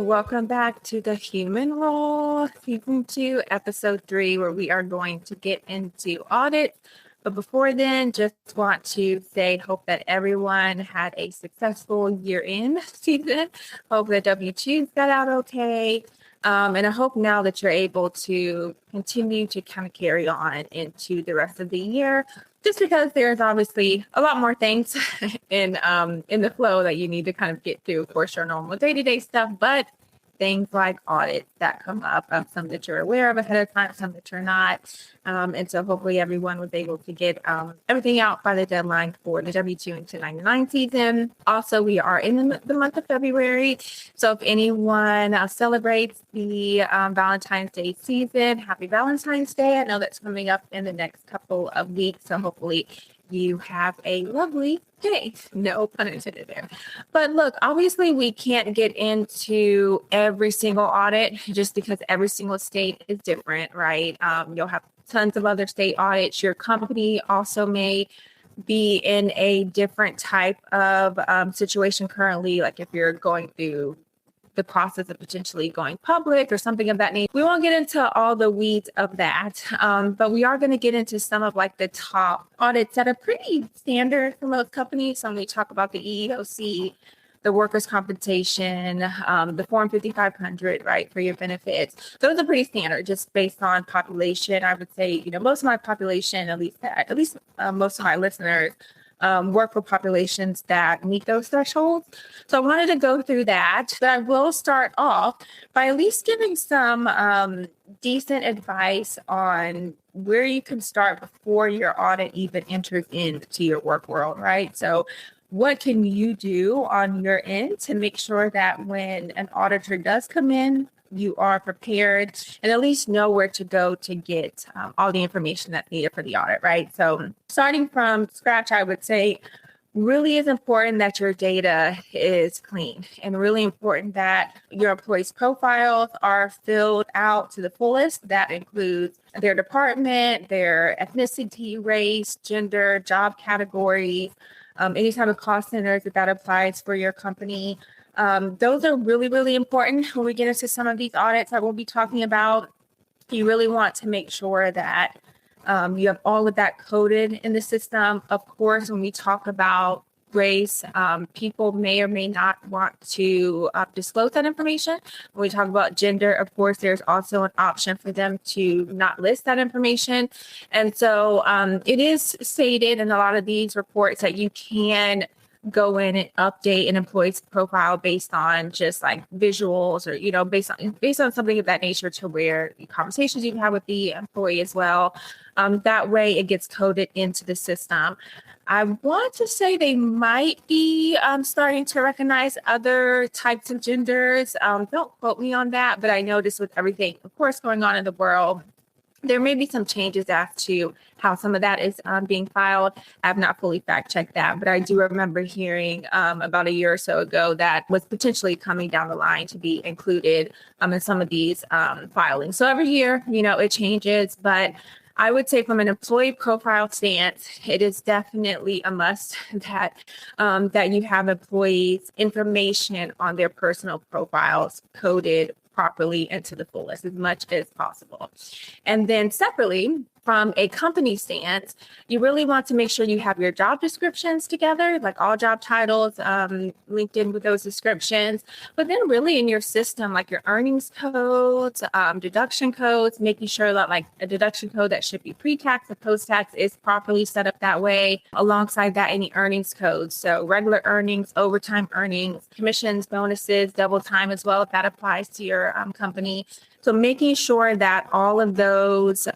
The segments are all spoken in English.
Welcome back to the Human Role, Season 2, Episode 3, where we are going to get into audits. But before then, just want to say, hope that everyone had a successful year-end season. Hope the W-2s got out okay. And I hope now that you're able to continue to kind of carry on into the rest of the year, just because there's obviously a lot more things in the flow that you need to kind of get through. Of course, your normal day-to-day stuff, but things like audits that come up, some that you're aware of ahead of time, some that you're not. And so hopefully everyone was able to get everything out by the deadline for the W-2 and 1099 season. Also, we are in the month of February. So if anyone celebrates the Valentine's Day season, happy Valentine's Day. I know that's coming up in the next couple of weeks. So hopefully you have a lovely day. No pun intended there. But look, obviously we can't get into every single audit just because every single state is different, right? You'll have tons of other state audits. Your company also may be in a different type of situation currently, like if you're going through the process of potentially going public or something of that nature. We won't get into all the weeds of that, but we are going to get into some of like the top audits that are pretty standard for most companies. So when we talk about the EEOC, the workers' compensation, the Form 5500, right, for your benefits. Those are pretty standard, just based on population. I would say, most of my population, at least most of my listeners, work for populations that meet those thresholds. So I wanted to go through that, but I will start off by at least giving some decent advice on where you can start before your audit even enters into your work world, right? So what can you do on your end to make sure that when an auditor does come in, you are prepared and at least know where to go to get all the information that's needed for the audit, right? So starting from scratch, I would say really is important that your data is clean and really important that your employees' profiles are filled out to the fullest. That includes their department, their ethnicity, race, gender, job category, any type of cost centers that applies for your company. Those are really, really important when we get into some of these audits that we'll be talking about. You really want to make sure that you have all of that coded in the system. Of course, when we talk about race, people may or may not want to disclose that information. When we talk about gender, of course, there's also an option for them to not list that information. And so it is stated in a lot of these reports that you can go in and update an employee's profile based on just like visuals or, based on something of that nature to where the conversations you have with the employee as well. That way it gets coded into the system. I want to say they might be starting to recognize other types of genders. Don't quote me on that, but I noticed with everything, of course, going on in the world, there may be some changes as to how some of that is being filed. I have not fully fact-checked that, but I do remember hearing about a year or so ago that was potentially coming down the line to be included in some of these filings. So every year, it changes, but I would say from an employee profile stance, it is definitely a must that you have employees' information on their personal profiles coded properly and to the fullest as much as possible. And then separately, from a company stance, you really want to make sure you have your job descriptions together, like all job titles linked in with those descriptions. But then really in your system, like your earnings codes, deduction codes, making sure that like a deduction code that should be pre-tax or post-tax is properly set up that way. Alongside that, any earnings codes. So regular earnings, overtime earnings, commissions, bonuses, double time as well, if that applies to your company. So making sure that all of those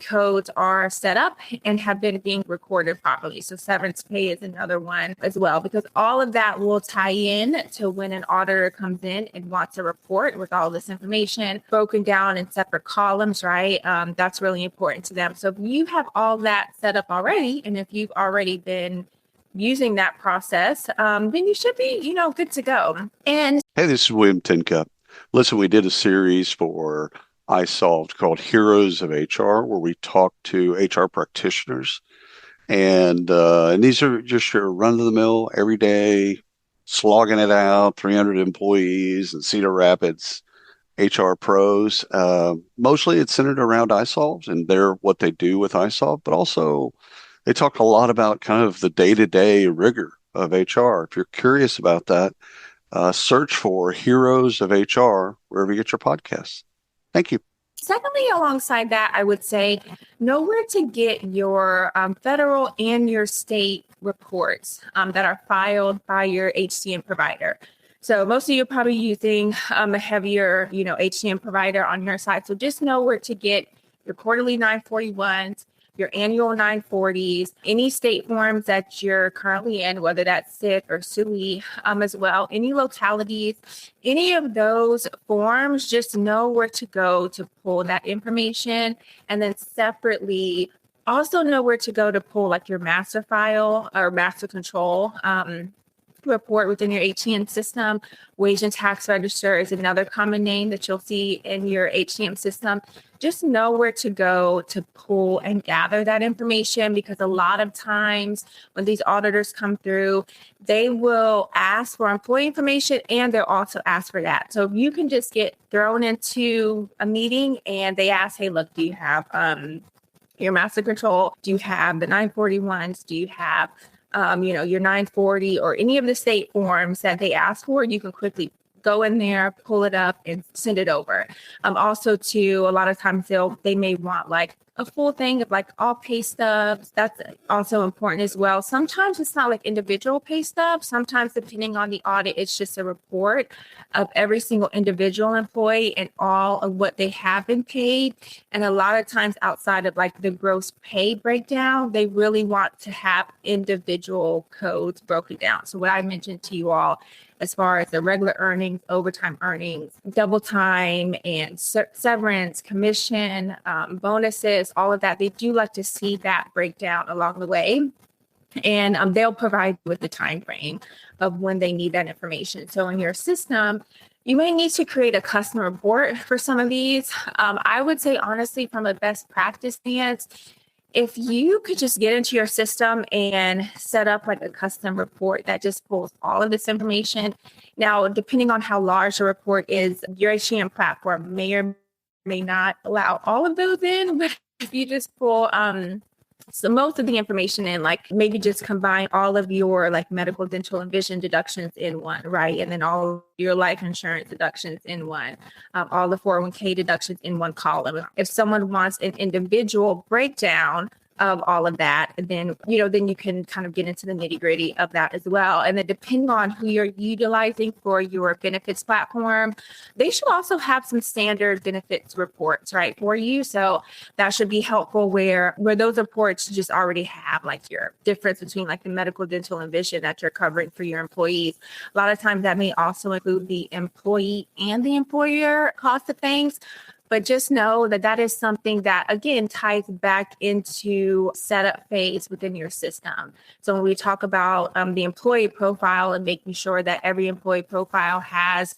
codes are set up and have been being recorded properly. So severance pay is another one as well, because all of that will tie in to when an auditor comes in and wants a report with all this information broken down in separate columns, right? That's really important to them. So if you have all that set up already, and if you've already been using that process, then you should be, good to go. And Hey, this is William Tincup. Listen, we did a series for iSolved called Heroes of HR, where we talk to HR practitioners. And these are just your run-of-the-mill, everyday slogging it out, 300 employees in Cedar Rapids, HR pros. Mostly it's centered around iSolved and what they do with iSolved, but also they talk a lot about kind of the day-to-day rigor of HR. If you're curious about that, search for Heroes of HR wherever you get your podcasts. Thank you. Secondly, alongside that, I would say know where to get your federal and your state reports that are filed by your HCM provider. So most of you are probably using a heavier, HCM provider on your side. So just know where to get your quarterly 941s, your annual 940s, any state forms that you're currently in, whether that's SIT or SUI as well, any localities, any of those forms, just know where to go to pull that information. And then separately, also know where to go to pull like your master file or master control report within your HCM system. Wage and tax register is another common name that you'll see in your HCM system. Just know where to go to pull and gather that information, because a lot of times when these auditors come through, they will ask for employee information and they'll also ask for that. So if you can just get thrown into a meeting and they ask, hey, look, do you have your master control? Do you have the 941s? Do you have your 940 or any of the state forms that they ask for? You can quickly go in there, pull it up, and send it over. Also, too, a lot of times they may want like a full thing of like all pay stubs. That's also important as well. Sometimes it's not like individual pay stubs. Sometimes, depending on the audit, it's just a report of every single individual employee and all of what they have been paid. And a lot of times outside of like the gross pay breakdown, they really want to have individual codes broken down. So what I mentioned to you all as far as the regular earnings, overtime earnings, double time, and severance, commission, bonuses, all of that. They do like to see that breakdown along the way. And they'll provide with the time frame of when they need that information. So in your system, you may need to create a custom report for some of these. I would say, honestly, from a best practice stance, if you could just get into your system and set up like a custom report that just pulls all of this information. Now, depending on how large the report is, your HCM platform may or may not allow all of those in, but if you just pull so most of the information in, like maybe just combine all of your like medical, dental, and vision deductions in one, right? And then all your life insurance deductions in one, all the 401k deductions in one column. If someone wants an individual breakdown of all of that, then you can kind of get into the nitty gritty of that as well. And then depending on who you're utilizing for your benefits platform, they should also have some standard benefits reports, right, for you. So that should be helpful where those reports just already have like your difference between like the medical, dental, and vision that you're covering for your employees. A lot of times that may also include the employee and the employer cost of things. But just know that that is something that, again, ties back into setup phase within your system. So when we talk about the employee profile and making sure that every employee profile has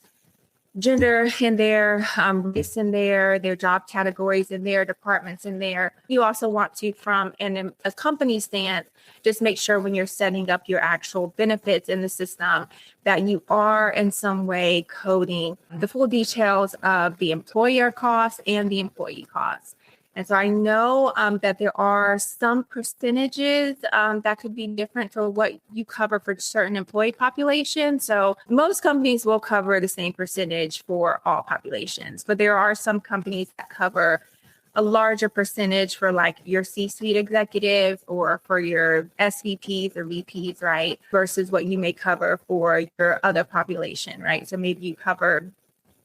gender in there, race in there, their job categories in there, departments in there. You also want to, from a company stance, just make sure when you're setting up your actual benefits in the system that you are in some way coding the full details of the employer costs and the employee costs. And so I know that there are some percentages that could be different for what you cover for certain employee populations. So most companies will cover the same percentage for all populations, but there are some companies that cover a larger percentage for like your C-suite executives or for your SVPs or VPs, right? Versus what you may cover for your other population, right? So maybe you cover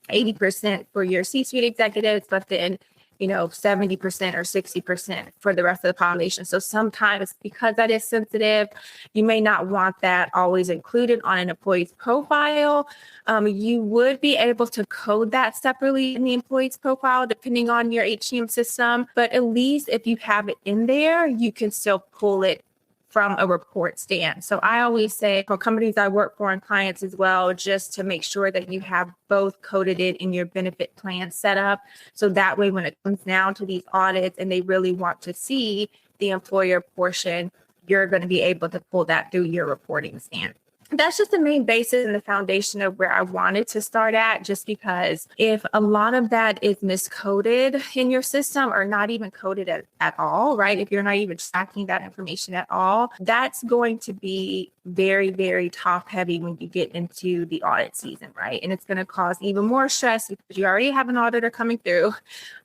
80% for your C-suite executives, but then 70% or 60% for the rest of the population. So sometimes because that is sensitive, you may not want that always included on an employee's profile. You would be able to code that separately in the employee's profile, depending on your HCM system. But at least if you have it in there, you can still pull it from a report stand. So I always say for companies I work for and clients as well, just to make sure that you have both coded it in your benefit plan set up. So that way, when it comes down to these audits and they really want to see the employer portion, you're going to be able to pull that through your reporting stand. that's just the main basis and the foundation of where I wanted to start at, just because if a lot of that is miscoded in your system or not even coded at all, right? If you're not even tracking that information at all, that's going to be very, very top heavy when you get into the audit season, right? And it's going to cause even more stress because you already have an auditor coming through,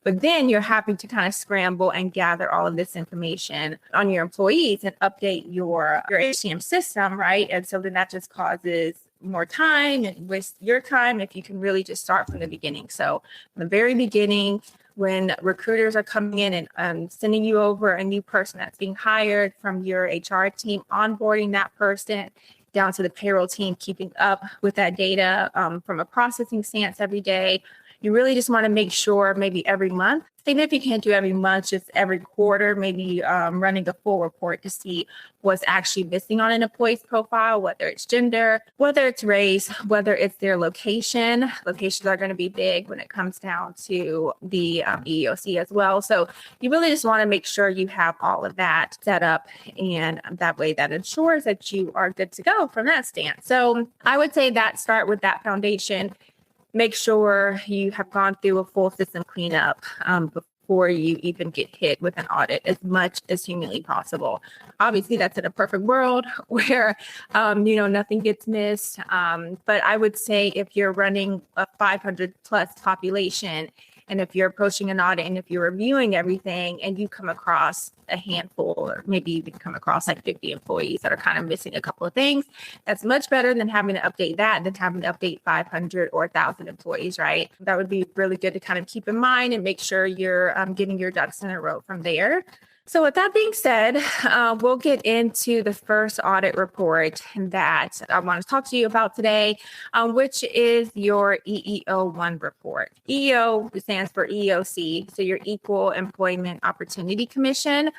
but then you're having to kind of scramble and gather all of this information on your employees and update your HCM system, right? And so then that just causes more time and waste your time if you can really just start from the beginning. So from the very beginning, when recruiters are coming in and sending you over a new person that's being hired from your HR team, onboarding that person down to the payroll team, keeping up with that data from a processing stance every day. You really just want to make sure maybe every month, even if you can't do every month, just every quarter, maybe running a full report to see what's actually missing on an employee's profile, whether it's gender, whether it's race, whether it's their location. Locations are going to be big when it comes down to the EEOC as well. So you really just want to make sure you have all of that set up, and that way that ensures that you are good to go from that stance. So I would say that start with that foundation. Make sure you have gone through a full system cleanup before you even get hit with an audit as much as humanly possible. Obviously, that's in a perfect world where, nothing gets missed. But I would say if you're running a 500 plus population, and if you're approaching an audit and if you're reviewing everything and you come across a handful, or maybe you can come across like 50 employees that are kind of missing a couple of things, that's much better than having to update that than having to update 500 or 1,000 employees, right? That would be really good to kind of keep in mind and make sure you're getting your ducks in a row from there. So with that being said, we'll get into the first audit report that I want to talk to you about today, which is your EEO-1 report. EEO stands for EEOC, so your Equal Employment Opportunity Commission.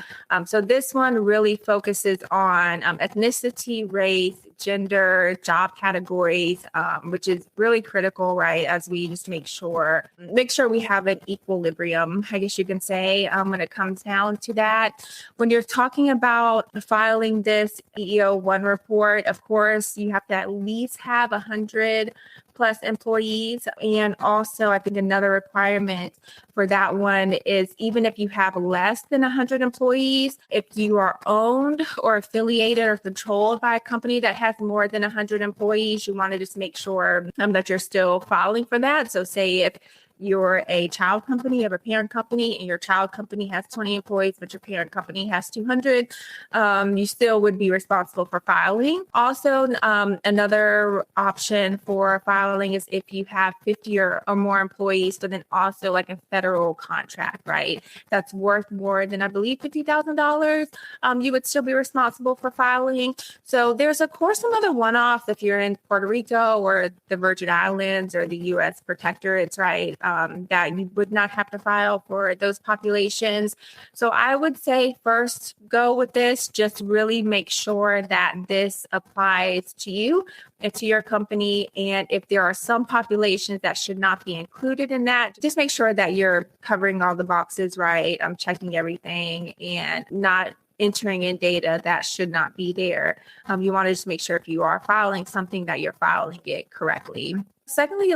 So this one really focuses on ethnicity, race, gender, job categories, which is really critical, right? As we just make sure we have an equilibrium, I guess you can say, when it comes down to that. When you're talking about filing this EEO-1 report, of course, you have to at least have 100 plus employees. And also, I think another requirement for that one is even if you have less than 100 employees, if you are owned or affiliated or controlled by a company that has more than 100 employees, you want to just make sure that you're still filing for that. So say if you're a child company, you have a parent company, and your child company has 20 employees, but your parent company has 200, you still would be responsible for filing. Also, another option for filing is if you have 50 or more employees, but then also like a federal contract, right? That's worth more than, I believe, $50,000. You would still be responsible for filing. So there's, of course, some other one-offs if you're in Puerto Rico or the Virgin Islands or the U.S. protectorates, right? That you would not have to file for those populations. So I would say first go with this, just really make sure that this applies to you and to your company. And if there are some populations that should not be included in that, just make sure that you're covering all the boxes, right? I'm checking everything and not entering in data that should not be there. You want to just make sure if you are filing something that you're filing it correctly. Secondly,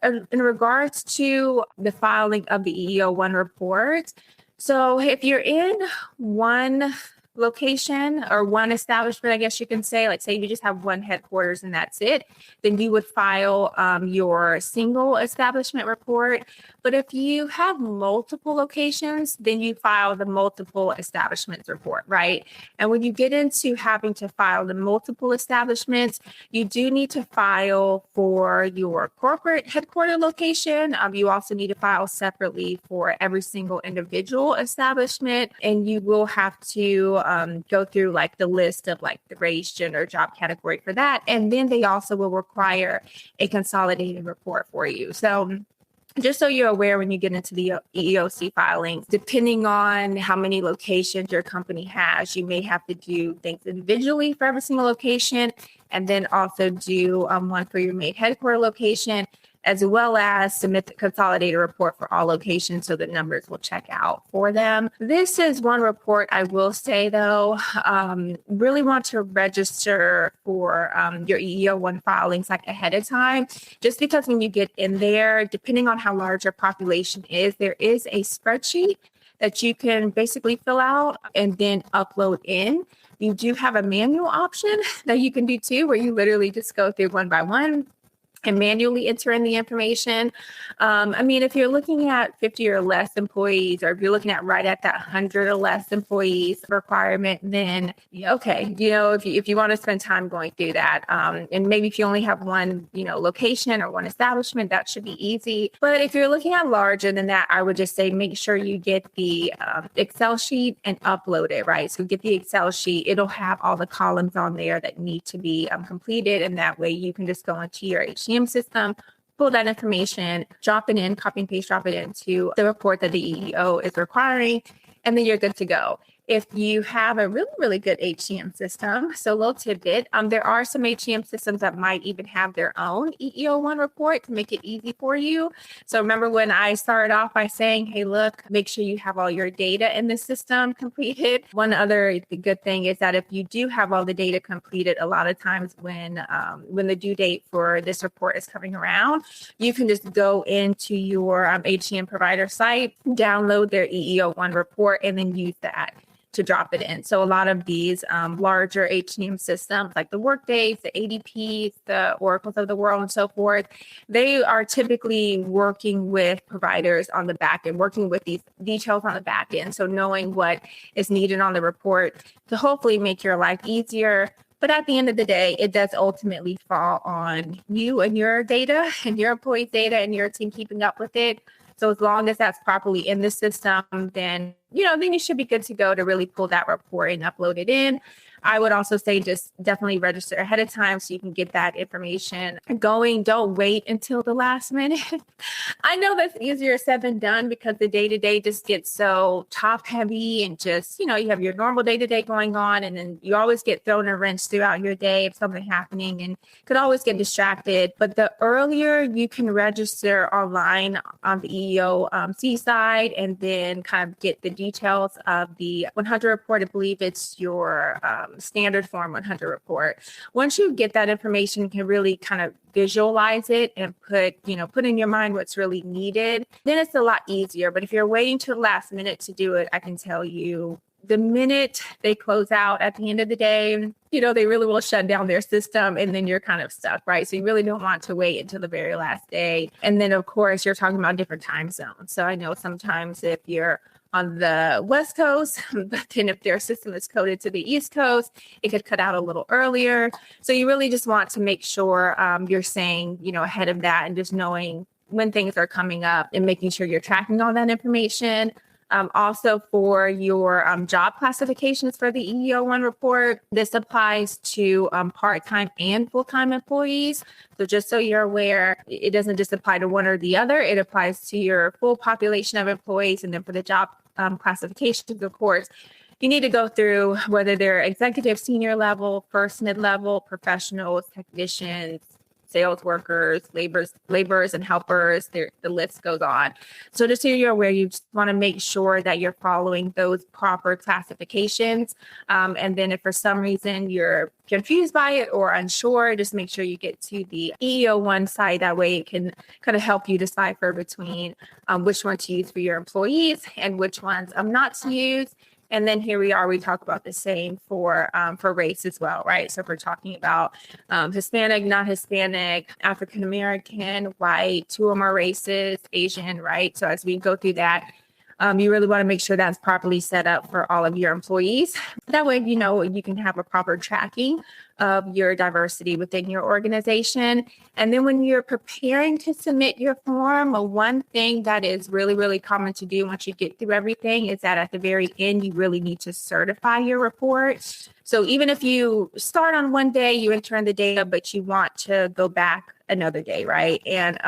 in regards to the filing of the EEO-1 report, so if you're in one location or one establishment, I guess you can say, like say you just have one headquarters and that's it, then you would file your single establishment report. But if you have multiple locations, then you file the multiple establishments report, right? And when you get into having to file the multiple establishments, you do need to file for your corporate headquarter location. You also need to file separately for every single individual establishment, and you will have to go through like the list of like the race, gender, job category for that. And then they also will require a consolidated report for you. So just so you're aware, when you get into the EEOC filings, depending on how many locations your company has, you may have to do things individually for every single location, and then also do one for your main headquarter location, as well as submit the consolidated report for all locations so the numbers will check out for them. This is one report I will say, though, really want to register for your EEO1 filings like ahead of time, just because when you get in there, depending on how large your population is, there is a spreadsheet that you can basically fill out and then upload in. You do have a manual option that you can do too, where you literally just go through one by one and manually enter in the information. If you're looking at 50 or less employees, or if you're looking at right at that 100 or less employees requirement, then okay, if you want to spend time going through that, and maybe if you only have one, location or one establishment, that should be easy. But if you're looking at larger than that, I would just say make sure you get the Excel sheet and upload it, right? So get the Excel sheet. It'll have all the columns on there that need to be completed, and that way you can just go into your HCM system, pull that information, drop it in, copy and paste, drop it into the report that the EEO is requiring, and then you're good to go. If you have a really, really good HCM system, so a little tidbit, there are some HCM systems that might even have their own EEO1 report to make it easy for you. So remember when I started off by saying, hey, look, make sure you have all your data in the system completed. One other good thing is that if you do have all the data completed, a lot of times when the due date for this report is coming around, you can just go into your HCM provider site, download their EEO1 report, and then use that to drop it in. So a lot of these larger HCM systems like the Workdays, the ADPs, the Oracles of the world, and so forth, they are typically working with providers on the back end, working with these details on the back end. So knowing what is needed on the report to hopefully make your life easier. But at the end of the day, it does ultimately fall on you and your data and your employees' data and your team keeping up with it. So as long as that's properly in the system, then you should be good to go to really pull that report and upload it in. I would also say just definitely register ahead of time so you can get that information going. Don't wait until the last minute. I know that's easier said than done because the day-to-day just gets so top heavy and just, you have your normal day-to-day going on, and then you always get thrown a wrench throughout your day if something happening and could always get distracted. But the earlier you can register online on the EEOC side and then kind of get the details of the 100 report, I believe it's your standard form 100 report. Once you get that information, you can really kind of visualize it and put in your mind what's really needed. Then it's a lot easier. But if you're waiting to the last minute to do it, I can tell you the minute they close out at the end of the day, they really will shut down their system and then you're kind of stuck, right? So you really don't want to wait until the very last day. And then, of course, you're talking about different time zones. So I know sometimes if you're on the West Coast, but then if their system is coded to the East Coast, it could cut out a little earlier. So you really just want to make sure you're staying, ahead of that and just knowing when things are coming up and making sure you're tracking all that information. Also for your job classifications for the EEO1 report, this applies to part-time and full-time employees. So just so you're aware, it doesn't just apply to one or the other. It applies to your full population of employees. And then for the job classifications, of course, you need to go through whether they're executive, senior level, first mid-level, professionals, technicians, sales workers, laborers and helpers, the list goes on. So just so you're aware, you just want to make sure that you're following those proper classifications. And then if for some reason you're confused by it or unsure, just make sure you get to the EEO1 site. That way it can kind of help you decipher between which one to use for your employees and which ones not to use. And then here we talk about the same for race as well, right? So if we're talking about Hispanic, not Hispanic, African American, white, two or more races, Asian, right? So as we go through that, you really want to make sure that's properly set up for all of your employees. That way, you can have a proper tracking of your diversity within your organization. And then when you're preparing to submit your form, one thing that is really, really common to do once you get through everything is that at the very end, you really need to certify your report. So even if you start on one day, you enter in the data, but you want to go back another day, right? And,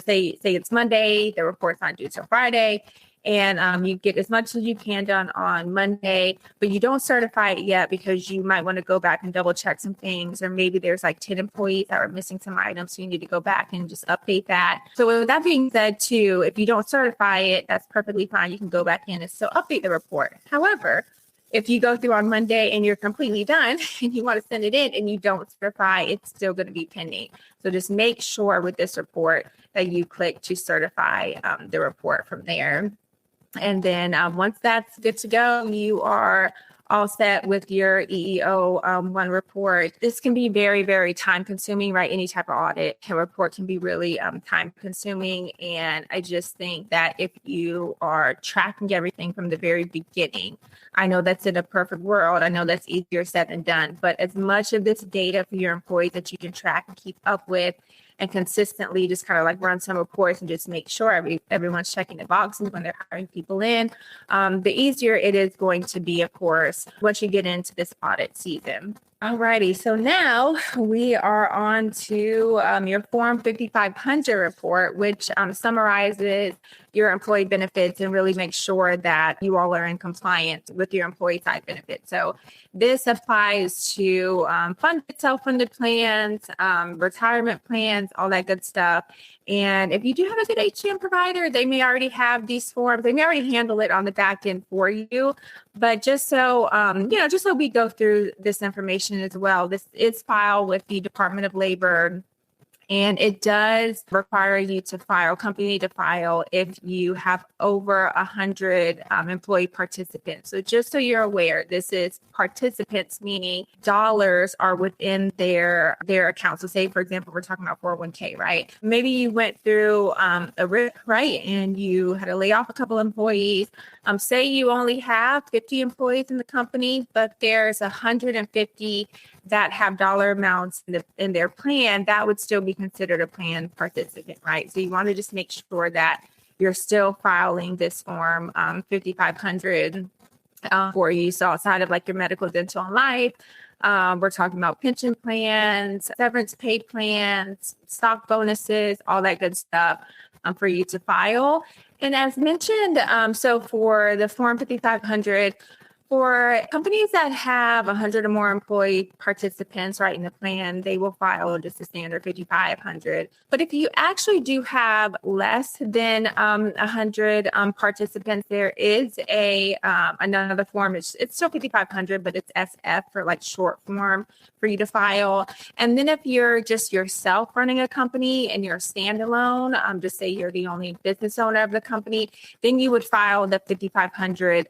say it's Monday, the report's not due till Friday. and you get as much as you can done on Monday, but you don't certify it yet because you might want to go back and double check some things, or maybe there's like 10 employees that are missing some items, so you need to go back and just update that. So with that being said too, if you don't certify it, that's perfectly fine. You can go back in and still update the report. However, if you go through on Monday and you're completely done and you want to send it in and you don't certify, it's still going to be pending. So just make sure with this report that you click to certify the report from there. And then once that's good to go, you are all set with your EEO-1 report. This can be very, very time consuming, right? Any type of audit report can be really time consuming. And I just think that if you are tracking everything from the very beginning, I know that's in a perfect world. I know that's easier said than done. But as much of this data for your employees that you can track and keep up with, and consistently just kind of like run some reports and just make sure everyone's checking the boxes when they're hiring people in, the easier it is going to be, of course, once you get into this audit season. Alrighty, so now we are on to your Form 5500 report, which summarizes your employee benefits and really makes sure that you all are in compliance with your employee side benefits. So this applies to funded, self-funded plans, retirement plans, all that good stuff. And if you do have a good HCM provider, they may already have these forms. They may already handle it on the back end for you. But just so, just so we go through this information as well, this is filed with the Department of Labor. And it does require you to file, company to file, if you have over 100 employee participants. So just so you're aware, this is participants, meaning dollars are within their account. So say, for example, we're talking about 401k, right? Maybe you went through a RIP, right? And you had to lay off a couple employees. Say you only have 50 employees in the company, but there's 150 that have dollar amounts in their plan, that would still be considered a plan participant, right? So you want to just make sure that you're still filing this form 5500 for you. So outside of like your medical, dental, and life, we're talking about pension plans, severance pay plans, stock bonuses, all that good stuff for you to file. And as mentioned, so for the Form 5500, for companies that have 100 or more employee participants, right, in the plan, they will file just the standard 5,500. But if you actually do have less than 100 participants, there is another form. It's still 5,500, but it's SF for like short form for you to file. And then if you're just yourself running a company and you're standalone, just say you're the only business owner of the company, then you would file the 5,500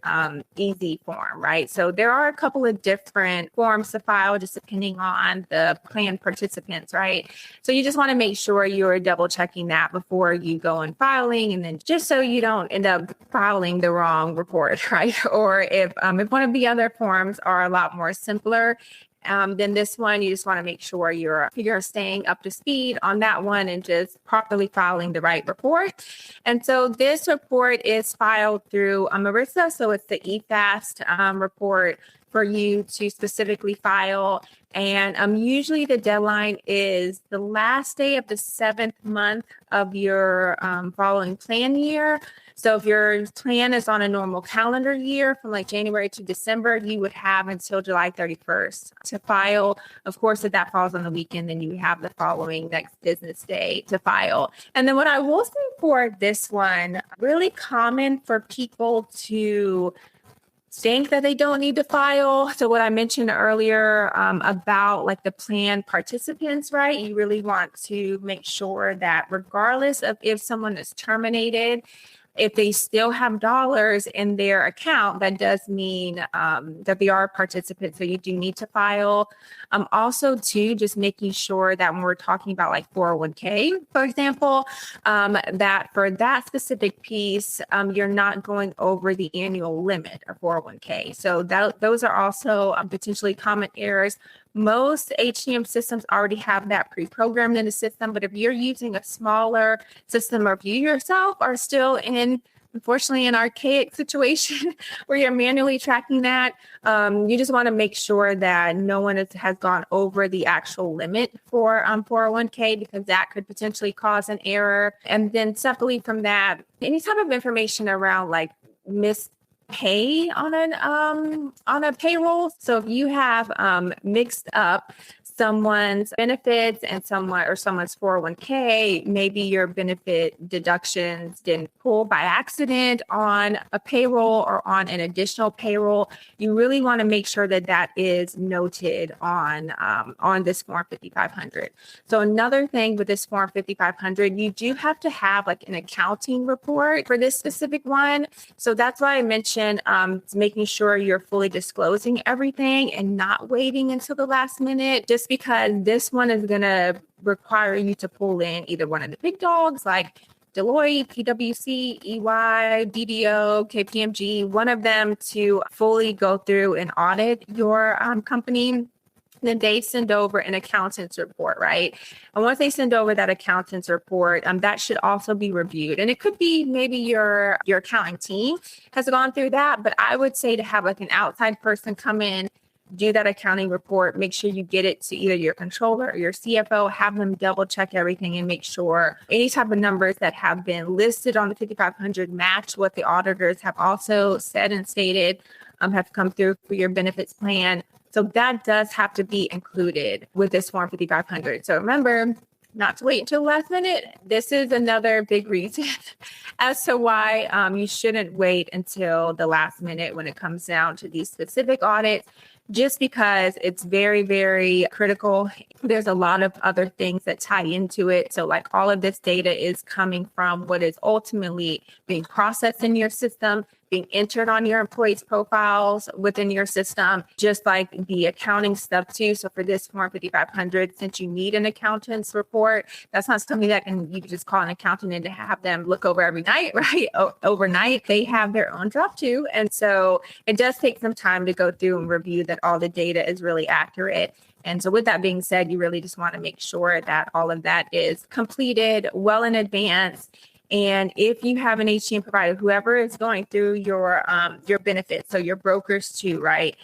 easy form. Right. So there are a couple of different forms to file just depending on the plan participants. Right. So you just want to make sure you're double checking that before you go and filing. And then just so you don't end up filing the wrong report. Right. Or if one of the other forms are a lot more simpler, then this one, you just want to make sure you're staying up to speed on that one and just properly filing the right report. And so this report is filed through Marissa. So it's the eFast report for you to specifically file. And usually the deadline is the last day of the 7th month of your following plan year. So if your plan is on a normal calendar year from like January to December, you would have until July 31st to file. Of course, if that falls on the weekend, then you have the following next business day to file. And then what I will say for this one, really common for people to think that they don't need to file. So what I mentioned earlier about like the plan participants, right? You really want to make sure that regardless of if someone is terminated, if they still have dollars in their account, that does mean that they are participants. So you do need to file. Also, too, just making sure that when we're talking about like 401k, for example, that for that specific piece, you're not going over the annual limit of 401k. So those are also potentially common errors. Most HCM systems already have that pre-programmed in the system, but if you're using a smaller system or if you yourself are still in unfortunately an archaic situation where you're manually tracking that. You just want to make sure that no one has gone over the actual limit for 401k, because that could potentially cause an error. And then separately from that, any type of information around like missed pay on a payroll. So if you have mixed up someone's benefits and someone's 401k, maybe your benefit deductions didn't pull by accident on a payroll or on an additional payroll, you really want to make sure that that is noted on this Form 5500. So another thing with this Form 5500, you do have to have like an accounting report for this specific one. So that's why I mentioned making sure you're fully disclosing everything and not waiting until the last minute, just because this one is going to require you to pull in either one of the big dogs like Deloitte, PwC, EY, BDO, KPMG, one of them to fully go through and audit your company. Then they send over an accountant's report, right? And once they send over that accountant's report, that should also be reviewed. And it could be maybe your accounting team has gone through that, but I would say to have like an outside person come in, do that accounting report, make sure you get it to either your controller or your CFO, have them double check everything and make sure any type of numbers that have been listed on the 5500 match what the auditors have also said and stated have come through for your benefits plan. So that does have to be included with this Form 5500. So remember, not to wait until the last minute. This is another big reason as to why you shouldn't wait until the last minute when it comes down to these specific audits, just because it's very, very critical. There's a lot of other things that tie into it. So like all of this data is coming from what is ultimately being processed in your system, being entered on your employees' profiles within your system, just like the accounting stuff too. So for this Form 5500, since you need an accountant's report, that's not something that you can just call an accountant and to have them look over every night, right? Overnight, they have their own job too. And so it does take some time to go through and review that all the data is really accurate. And so with that being said, you really just want to make sure that all of that is completed well in advance. And if you have an HCM provider, whoever is going through your benefits, so your brokers too, right?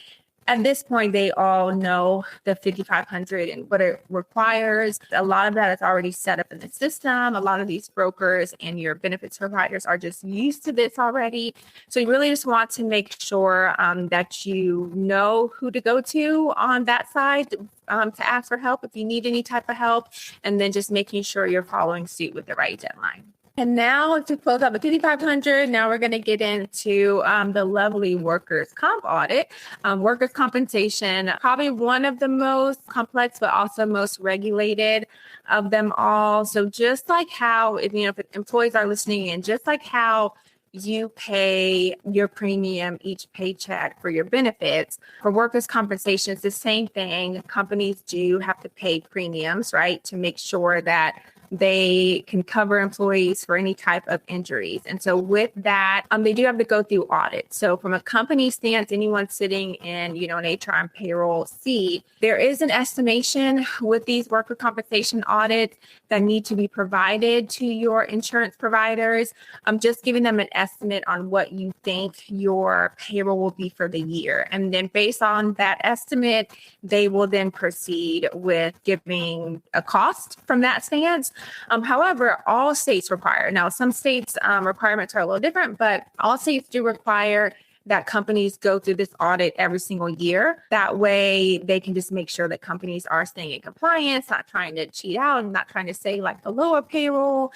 At this point, they all know the 5500 and what it requires. A lot of that is already set up in the system. A lot of these brokers and your benefits providers are just used to this already. So you really just want to make sure that you know who to go to on that side to ask for help if you need any type of help, and then just making sure you're following suit with the right deadline. And now to close out the 5500, now we're going to get into the lovely workers' comp audit. Workers' compensation, probably one of the most complex, but also most regulated of them all. So just like how, if employees are listening in, just like how you pay your premium each paycheck for your benefits, for workers' compensation, it's the same thing. Companies do have to pay premiums, right, to make sure that they can cover employees for any type of injuries. And so with that, they do have to go through audits. So from a company stance, anyone sitting in, an HR and payroll seat, there is an estimation with these worker compensation audits that need to be provided to your insurance providers. I'm just giving them an estimate on what you think your payroll will be for the year. And then based on that estimate, they will then proceed with giving a cost from that stance. However, all states require, now some states requirements are a little different, but all states do require that companies go through this audit every single year. That way they can just make sure that companies are staying in compliance, not trying to cheat out and not trying to say like the lower payroll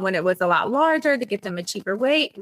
when it was a lot larger to get them a cheaper rate,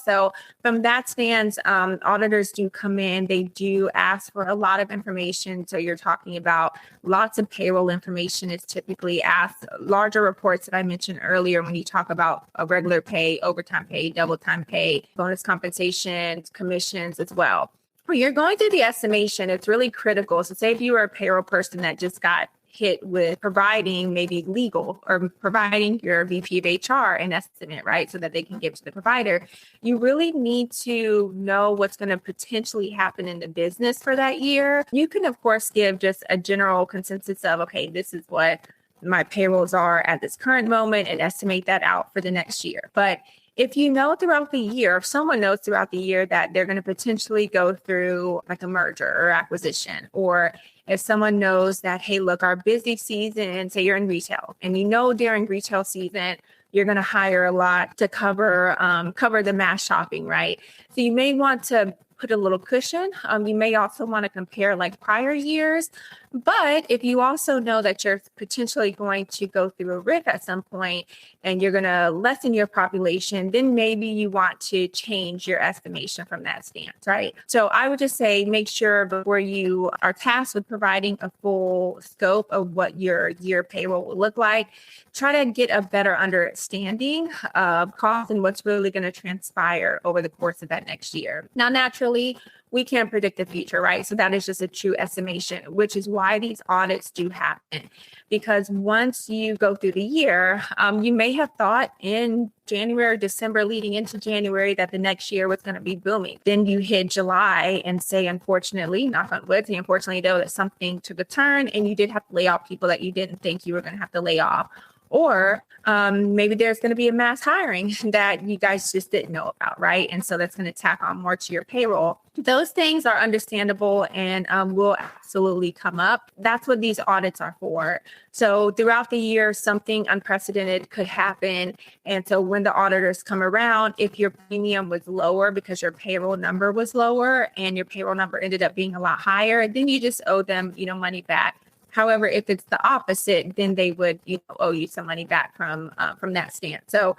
So from that stance, auditors do come in, they do ask for a lot of information. So you're talking about lots of payroll information is typically asked, larger reports that I mentioned earlier when you talk about a regular pay, overtime pay, double time pay, bonus compensation, commissions as well. When you're going through the estimation, it's really critical. So say if you were a payroll person that just got hit with providing maybe legal or providing your VP of HR an estimate, right? So that they can give to the provider, you really need to know what's going to potentially happen in the business for that year. You can, of course, give just a general consensus of, okay, this is what my payrolls are at this current moment and estimate that out for the next year. But If you know throughout the year, if someone knows throughout the year that they're going to potentially go through like a merger or acquisition, or if someone knows that, hey, look, our busy season, say you're in retail and you know during retail season, you're going to hire a lot to cover the mass shopping, right? So you may want to put a little cushion. You may also want to compare like prior years. But if you also know that you're potentially going to go through a RIF at some point and you're going to lessen your population, then maybe you want to change your estimation from that stance, right? So I would just say make sure before you are tasked with providing a full scope of what your year payroll will look like, try to get a better understanding of cost and what's really going to transpire over the course of that next year. Now, naturally, we can't predict the future, right? So that is just a true estimation, which is why these audits do happen. Because once you go through the year, you may have thought in January, December, leading into January, that the next year was going to be booming. Then you hit July and say, unfortunately, knock on wood, say unfortunately, though, that something took a turn and you did have to lay off people that you didn't think you were going to have to lay off. Or maybe there's going to be a mass hiring that you guys just didn't know about, right? And so that's going to tack on more to your payroll. Those things are understandable and will absolutely come up. That's what these audits are for. So throughout the year, something unprecedented could happen. And so when the auditors come around, if your premium was lower because your payroll number was lower and your payroll number ended up being a lot higher, then you just owe them, money back. However, if it's the opposite, then they would owe you some money back from that stance. So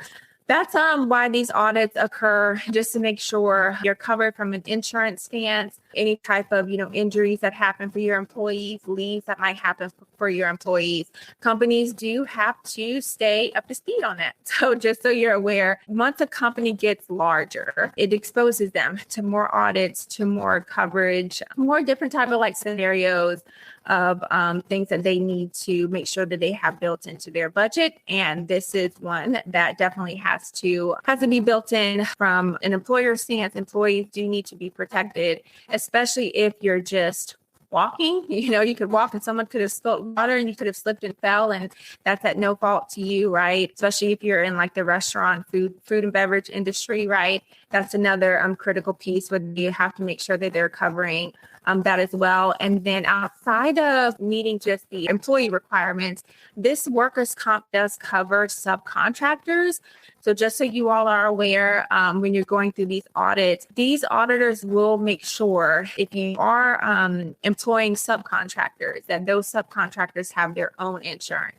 that's why these audits occur, just to make sure you're covered from an insurance stance, any type of injuries that happen for your employees, leaves that might happen for your employees. Companies do have to stay up to speed on that. So just so you're aware, once a company gets larger, it exposes them to more audits, to more coverage, more different type of scenarios of things that they need to make sure that they have built into their budget. And this is one that definitely has to be built in from an employer stance. Employees do need to be protected, especially if you're just walking. You could walk and someone could have spilled water and you could have slipped and fell, and that's at no fault to you, right? Especially if you're in the restaurant, food and beverage industry, right? That's another critical piece where you have to make sure that they're covering that as well. And then outside of meeting just the employee requirements, this workers' comp does cover subcontractors. So just so you all are aware, when you're going through these audits, these auditors will make sure if you are employing subcontractors, that those subcontractors have their own insurance.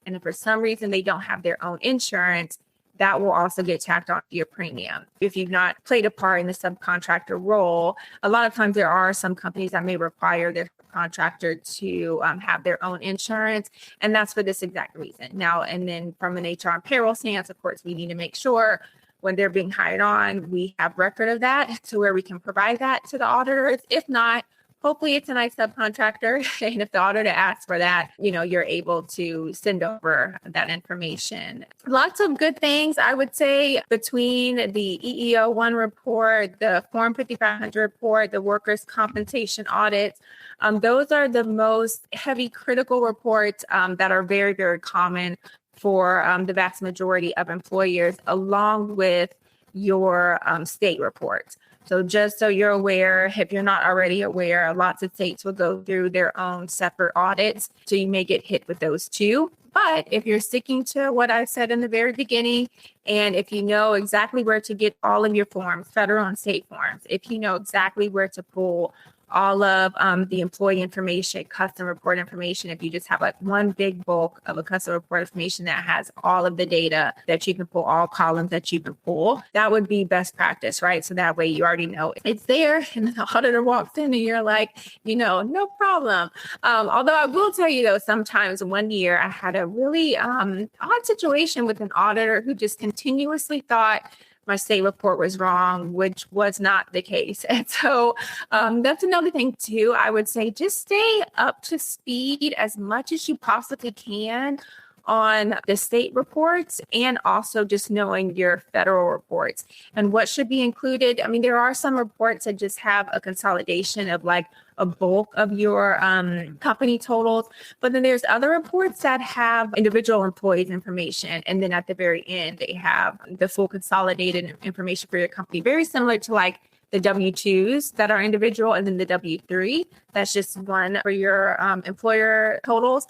And if for some reason they don't have their own insurance, that will also get tacked onto your premium. If you've not played a part in the subcontractor role, a lot of times there are some companies that may require their contractor to have their own insurance. And that's for this exact reason. Now, and then from an HR and payroll stance, of course, we need to make sure when they're being hired on, we have record of that to where we can provide that to the auditors. If not, hopefully it's a nice subcontractor. And if the auditor asks for that, you're able to send over that information. Lots of good things, I would say, between the EEO-1 report, the Form 5500 report, the workers' compensation audits. Those are the most heavy critical reports that are very, very common for the vast majority of employers, along with your state reports. So just so you're aware, if you're not already aware, lots of states will go through their own separate audits. So you may get hit with those too. But if you're sticking to what I said in the very beginning, and if you know exactly where to get all of your forms, federal and state forms, if you know exactly where to pull all of the employee information, custom report information, if you just have one big bulk of a custom report information that has all of the data that you can pull, all columns that you can pull, that would be best practice, right? So that way you already know it's there, and the auditor walks in and you're like, no problem. Although I will tell you though, sometimes one year I had a really odd situation with an auditor who just continuously thought my state report was wrong, which was not the case. And so that's another thing too. I would say just stay up to speed as much as you possibly can on the state reports and also just knowing your federal reports and what should be included. I mean, there are some reports that just have a consolidation of like a bulk of your company totals, but then there's other reports that have individual employees information, and then at the very end they have the full consolidated information for your company, very similar to like the W-2s that are individual, and then the W-3 that's just one for your employer totals.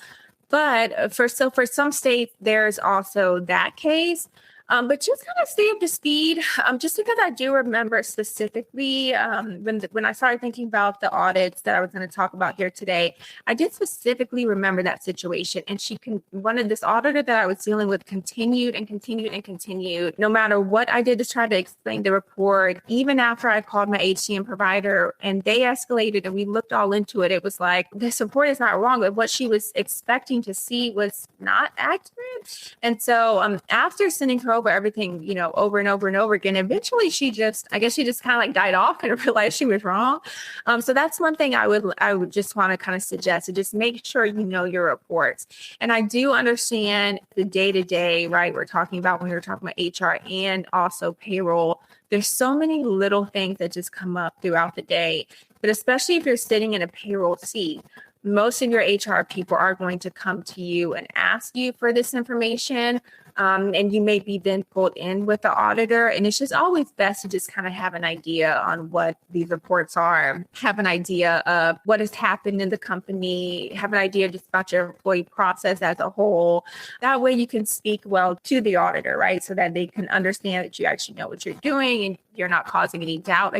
But for some states, there's also that case. But just kind of stay up to speed, just because I do remember specifically when I started thinking about the audits that I was going to talk about here today, I did specifically remember that situation. And this auditor that I was dealing with continued and continued and continued, no matter what I did to try to explain the report, even after I called my HCM provider and they escalated and we looked all into it. It was like, this report is not wrong, but what she was expecting to see was not accurate. And so after sending her over everything, over and over and over again, eventually she just kind of like died off and realized she was wrong. So that's one thing I would just want to kind of suggest, to just make sure you know your reports. And I do understand the day-to-day, right? We're talking about when we're talking about HR and also payroll. There's so many little things that just come up throughout the day, but especially if you're sitting in a payroll seat, most of your HR people are going to come to you and ask you for this information. And you may be then pulled in with the auditor. And it's just always best to just kind of have an idea on what these reports are, have an idea of what has happened in the company, have an idea just about your employee process as a whole. That way you can speak well to the auditor, right? So that they can understand that you actually know what you're doing and you're not causing any doubt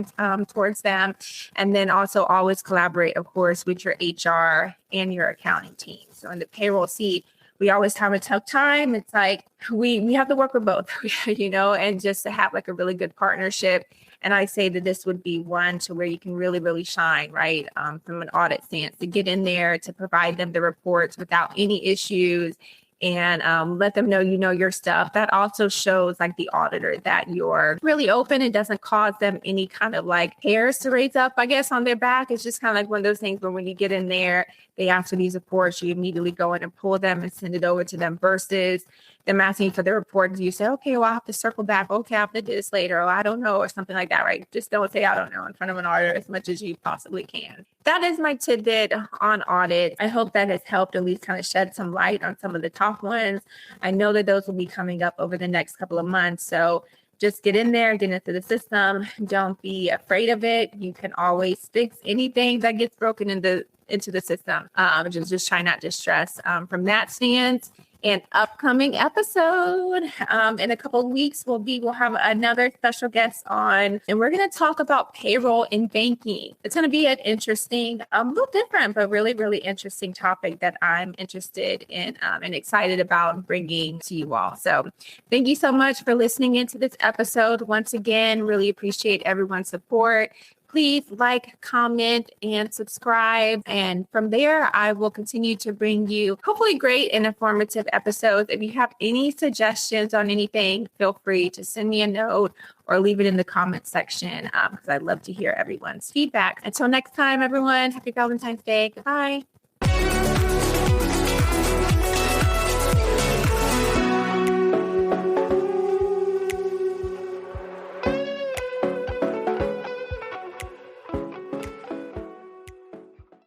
towards them. And then also always collaborate, of course, with your HR and your accounting team. So in the payroll seat, we always have a tough time. It's like we have to work with both, and just to have like a really good partnership. And I say that this would be one to where you can really, really shine, right? From an audit stance, to get in there, to provide them the reports without any issues, and let them know you know your stuff. That also shows like the auditor that you're really open. It doesn't cause them any kind of like hairs to raise up, I guess, on their back. It's just kind of like one of those things where when you get in there, they ask for these reports, you immediately go in and pull them and send it over to them, versus them asking for the reports. You say, okay, well, I'll have to circle back. Okay, I'll have to do this later. Or I don't know, or something like that, right? Just don't say I don't know in front of an auditor as much as you possibly can. That is my tidbit on audit. I hope that has helped at least kind of shed some light on some of the top ones. I know that those will be coming up over the next couple of months. So just get in there, get into the system. Don't be afraid of it. You can always fix anything that gets broken into the system. Just try not to stress from that stance. An upcoming episode in a couple of weeks we'll have another special guest on, and we're going to talk about payroll in banking. It's going to be an interesting, a little different, but really, really interesting topic that I'm interested in and excited about bringing to you all. So thank you so much for listening into this episode. Once again, really appreciate everyone's support. Please like, comment, and subscribe. And from there, I will continue to bring you hopefully great and informative episodes. If you have any suggestions on anything, feel free to send me a note or leave it in the comment section, because I'd love to hear everyone's feedback. Until next time, everyone, happy Valentine's Day. Goodbye.